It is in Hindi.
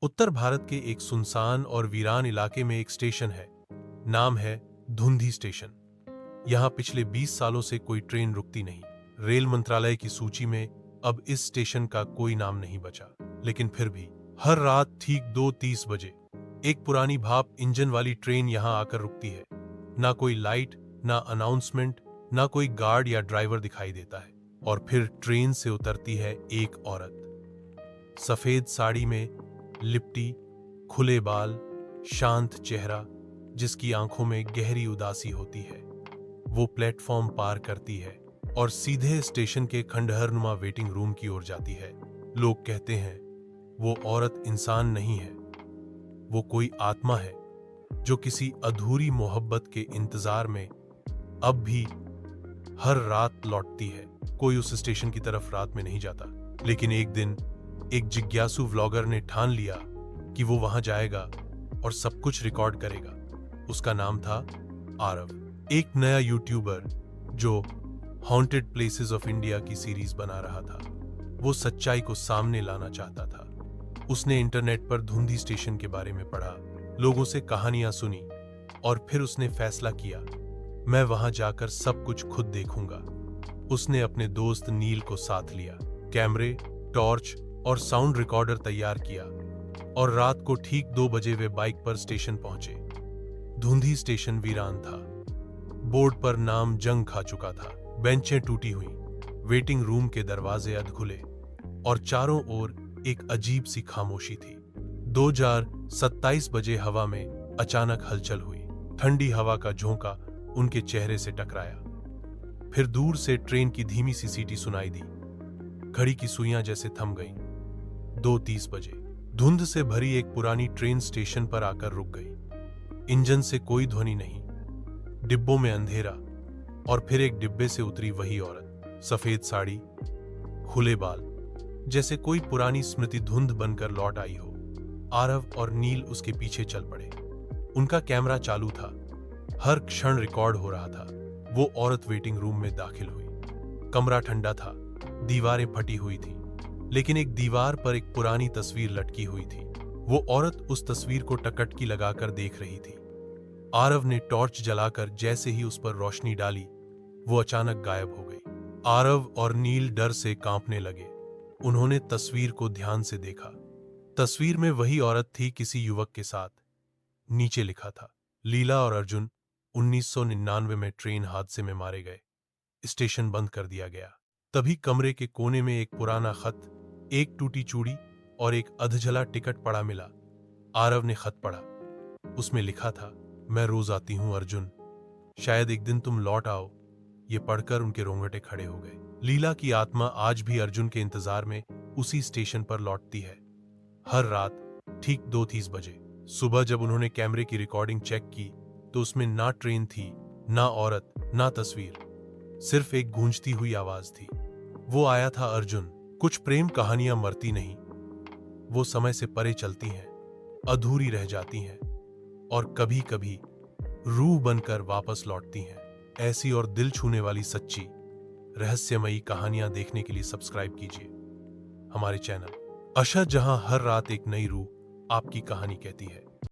उत्तर भारत के एक सुनसान और वीरान इलाके में एक स्टेशन है। नाम है धुंधी स्टेशन। यहाँ पिछले 20 सालों से कोई ट्रेन रुकती नहीं। रेल मंत्रालय की सूची में अब इस स्टेशन का कोई नाम नहीं बचा, लेकिन फिर भी हर रात ठीक 2:30 बजे एक पुरानी भाप इंजन वाली ट्रेन यहाँ आकर रुकती है। ना कोई लाइट, ना अनाउंसमेंट, ना कोई गार्ड या ड्राइवर दिखाई देता है। और फिर ट्रेन से उतरती है एक औरत, सफेद साड़ी में लिपटी, खुले बाल, शांत चेहरा, जिसकी आंखों में गहरी उदासी होती है। वो प्लेटफॉर्म पार करती है और सीधे स्टेशन के खंडहरनुमा वेटिंग रूम की ओर जाती है। लोग कहते हैं वो औरत इंसान नहीं है, वो कोई आत्मा है जो किसी अधूरी मोहब्बत के इंतजार में अब भी हर रात लौटती है। कोई उस स्टेशन की तरफ रात में नहीं जाता, लेकिन एक दिन एक जिज्ञासु व्लॉगर ने ठान लिया कि वो वहां जाएगा और सब कुछ रिकॉर्ड करेगा। उसका नाम था आरव, एक नया यूट्यूबर जो हॉन्टेड प्लेसेस ऑफ इंडिया की सीरीज बना रहा था। वो सच्चाई को सामने लाना चाहता था। उसने इंटरनेट पर धुंधी स्टेशन के बारे में पढ़ा, लोगों से कहानियां सुनी और फिर उसने फैसला किया, मैं वहां जाकर सब कुछ खुद देखूंगा। उसने अपने दोस्त नील को साथ लिया, कैमरे, टॉर्च और साउंड रिकॉर्डर तैयार किया और रात को ठीक 2 बजे वे बाइक पर स्टेशन पहुंचे। धुंधी स्टेशन वीरान था। बोर्ड पर नाम जंग खा चुका था, बेंचें टूटी हुई, वेटिंग रूम के दरवाजे अधखुले और चारों ओर एक अजीब सी खामोशी थी। 2027 बजे हवा में अचानक हलचल हुई। ठंडी हवा का झोंका उनके चेहरे से टकराया। फिर दूर से ट्रेन की धीमी सी सीटी सुनाई दी। घड़ी की सुइयां जैसे थम गईं। 2:30 बजे धुंध से भरी एक पुरानी ट्रेन स्टेशन पर आकर रुक गई। इंजन से कोई ध्वनि नहीं, डिब्बों में अंधेरा, और फिर एक डिब्बे से उतरी वही औरत, सफेद साड़ी, खुले बाल, जैसे कोई पुरानी स्मृति धुंध बनकर लौट आई हो। आरव और नील उसके पीछे चल पड़े। उनका कैमरा चालू था, हर क्षण रिकॉर्ड हो रहा था। वो औरत वेटिंग रूम में दाखिल हुई। कमरा ठंडा था, दीवारें फटी हुई थी, लेकिन एक दीवार पर एक पुरानी तस्वीर लटकी हुई थी। वो औरत उस तस्वीर को टकटकी लगाकर देख रही थी। आरव ने टॉर्च जलाकर जैसे ही उस पर रोशनी डाली, वो अचानक गायब हो गई। आरव और नील डर से कांपने लगे। उन्होंने तस्वीर को ध्यान से देखा। तस्वीर में वही औरत थी, किसी युवक के साथ। नीचे लिखा था, लीला और अर्जुन 1999 में ट्रेन हादसे में मारे गए। स्टेशन बंद कर दिया गया। तभी कमरे के कोने में एक पुराना खत, एक टूटी चूड़ी और एक अधजला टिकट पड़ा मिला। आरव ने खत पढ़ा। उसमें लिखा था, मैं रोज आती हूं अर्जुन, शायद एक दिन तुम लौट आओ। ये पढ़कर उनके रोंगटे खड़े हो गए। लीला की आत्मा आज भी अर्जुन के इंतजार में उसी स्टेशन पर लौटती है, हर रात ठीक 2:30 बजे। सुबह जब उन्होंने कैमरे की रिकॉर्डिंग चेक की तो उसमें ना ट्रेन थी, ना औरत, ना तस्वीर, सिर्फ एक गूंजती हुई आवाज थी। वो आया था अर्जुन। कुछ प्रेम कहानियां मरती नहीं, वो समय से परे चलती हैं, अधूरी रह जाती हैं और कभी कभी रूह बनकर वापस लौटती हैं। ऐसी और दिल छूने वाली सच्ची रहस्यमयी कहानियां देखने के लिए सब्सक्राइब कीजिए हमारे चैनल अशा, जहां हर रात एक नई रूह आपकी कहानी कहती है।